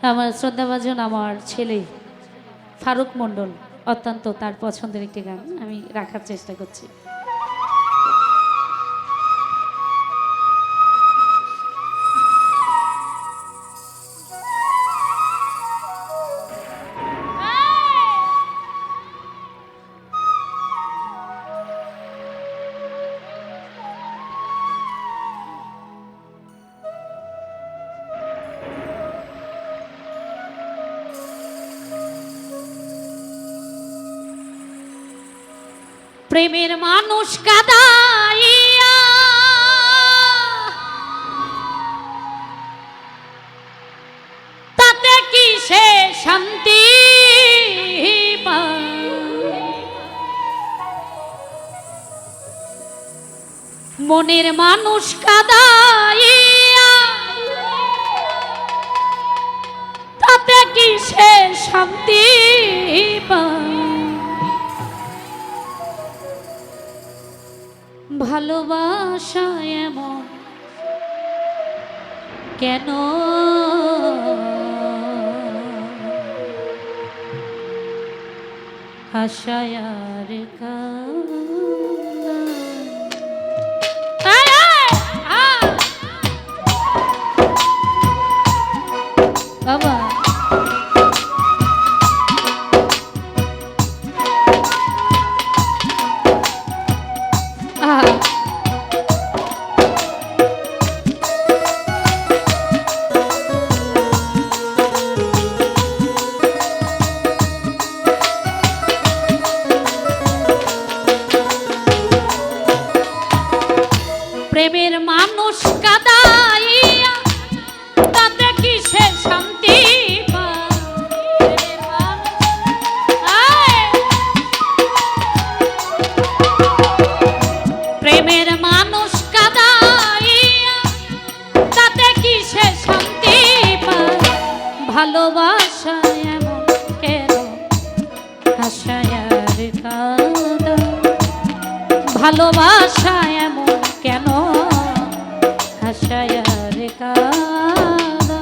আমার শ্রদ্ধাভাজন আমার ছেলে ফারুক মণ্ডল অত্যন্ত তার পছন্দের একটি গান আমি রাখার চেষ্টা করছি। প্রেমের মানুষ কাদাইয়া তাতে কি সে শান্তি পায়? মনের মানুষ কাদাইয়া তাতে কি সে শান্তি পায়? ভালোবাসা এমন কেন আশায় আর বাবা প্রেমের মানুষ কাদাইয়া তাতে কি সে শান্তি পায়? প্রেমের মানুষ কাদাইয়া তাতে কি সে শান্তি পায়? ভালোবাসা এমন কেন আশায় আর কাঁদা? ভালোবাসা এমন কেন আশায় আর কাঁদা?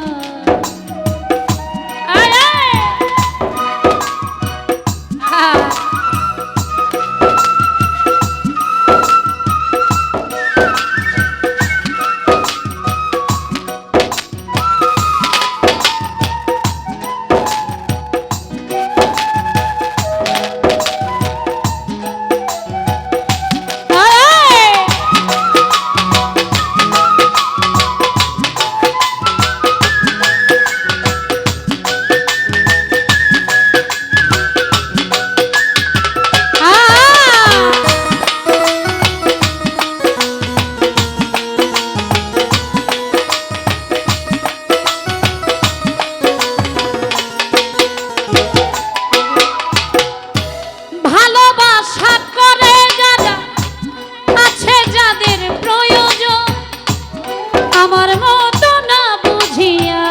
আমার মতো না বুঝিয়া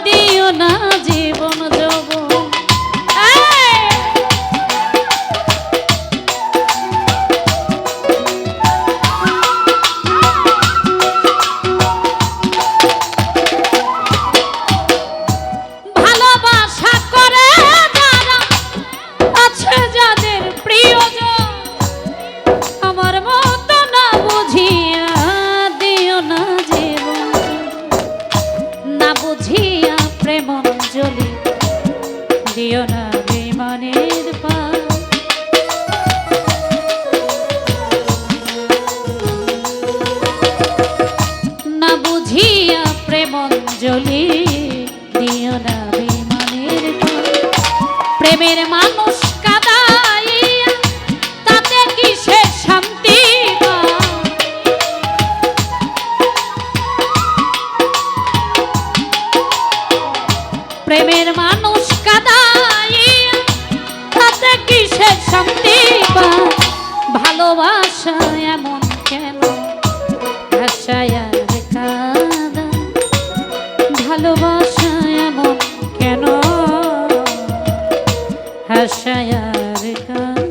দিও না জীবন যৌবন। ভালোবাসা করে যারা আছে যাদের প্রিয়জন আমার মতো না বুঝিয়া দিও না বুঝিয়া প্রেম অঞ্জলি দিও না বিমানের পার। না বুঝিয়া প্রেম অঞ্জলি দিও না বিমানের পার। প্রেমের মানুষ কাদাইয়া তাতে কি সে শান্তি পায়? প্রেমের মানুষ কাদাইয়া তাতে কি সে শান্তি পায়? ভালোবাসা এমন কেন আশায় আর কাঁদা? ভালোবাসা এমন কেন আশায় আর কাঁদা?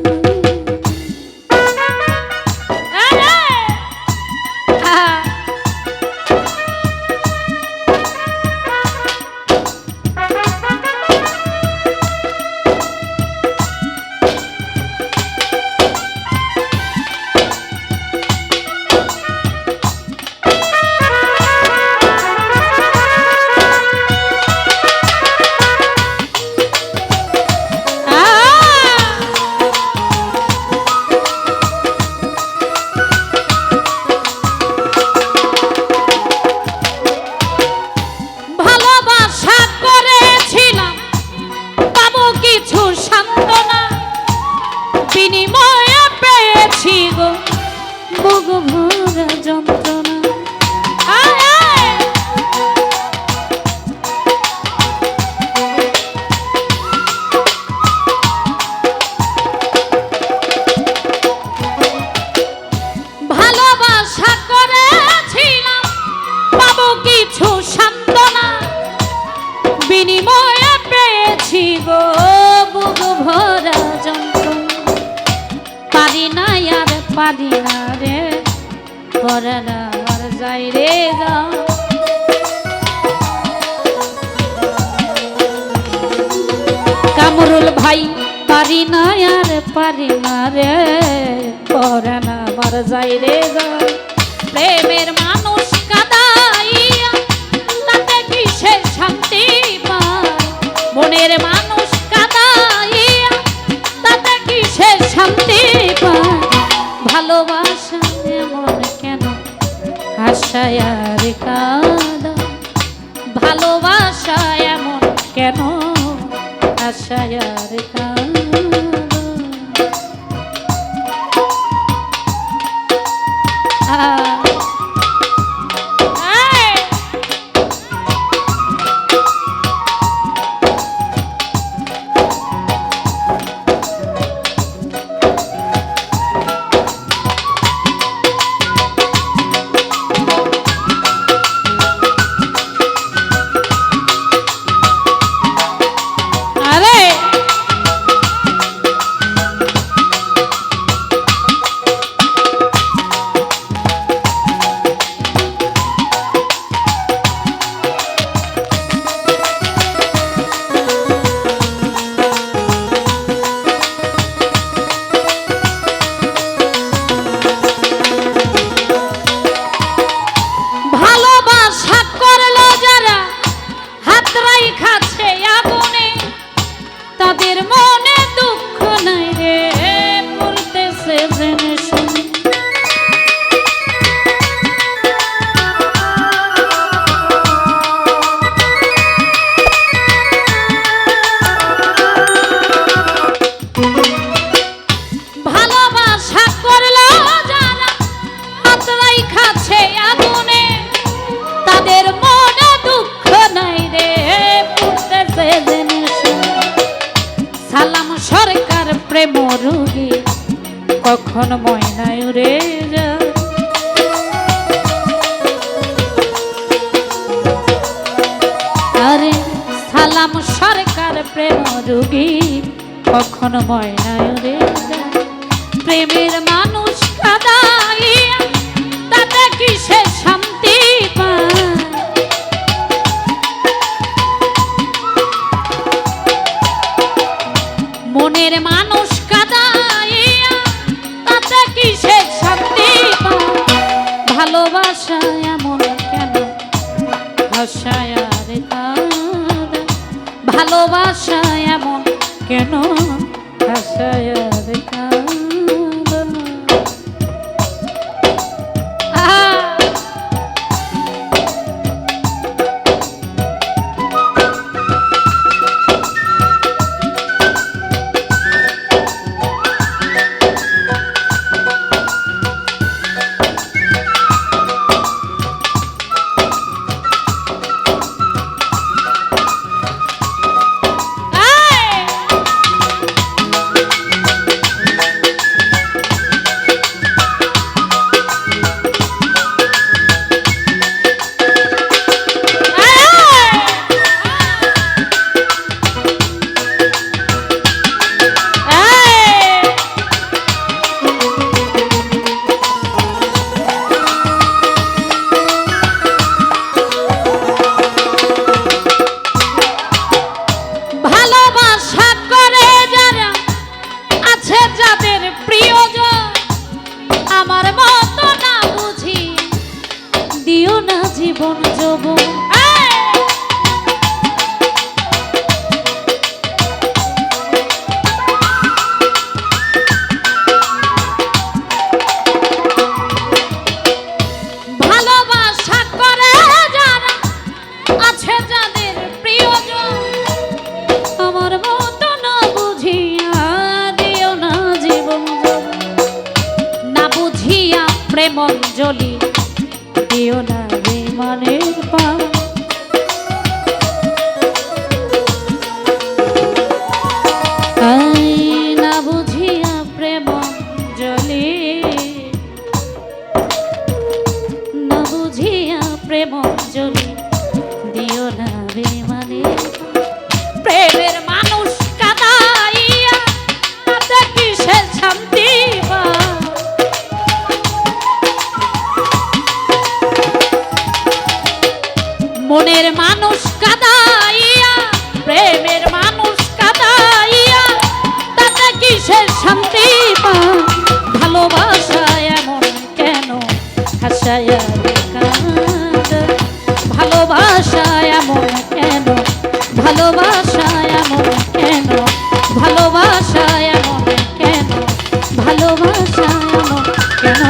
পারি না রে পরাণ আমার যাই রে যা কামরুল ভাই পারি না আর পারি না রে পরাণ আমার যাই রে যা প্রেমের মানুষ কাদাইয়া তাতে কিসের শান্তি পায় মনের মানুষ কাদাইয়া তাতে কিসের শান্তি পায় ভালোবাসা এমন কেন আশায় আর কাঁদা ভালোবাসা এমন কেন আশায় আর কাঁদা তাদের মনে দুঃখ নাই রে বলতেছে জেনে শুনে ভালোবাসা করলো যারা হাতরাই খাচ্ছে আগুনে তাদের মনে দুঃখ নাই রে বলতেছে জেনে সালাম সরকার প্রেম রোগী কখন ময়নায় রে যা আরে সালাম সরকার প্রেম রোগী কখন ময়নায় রে যা প্রেমের মানুষ কাদাইয়া তাতে কিসের শান্তি পায় মনের মানুষ কাদাইয়া তাতে কিসের শান্তি পায় ভালোবাসা এমন কেন আশায় আর কাঁদা ভালোবাসা এমন কেন আশায় আর কাঁদা জীবন যৌবন ভালোবাসা করে যারা আছে যাদের প্রিয়জন আমার মতো না বুঝিয়া দিও না জীবন না বুঝিয়া প্রেম অঞ্জলি দিও না বিমানের পা না বুঝিয়া প্রেম অঞ্জলি না বুঝিয়া প্রেম অঞ্জলি দিও না বিমানের প্রেমের মানুষ কাদাইয়া তাতে কিসের শান্তি পায় ভালোবাসা এমন কেন, ভালোবাসা এমন কেন, ভালোবাসা এমন কেন, ভালোবাসা এমন কেন,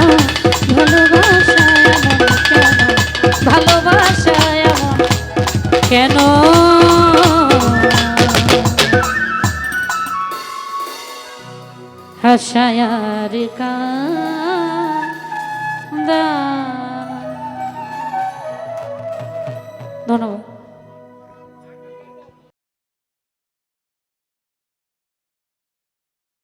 ভালোবাসা এমন কেন, ভালোবাসা এমন কেন। হাসায়ার কান্দা। ধন্যবাদ।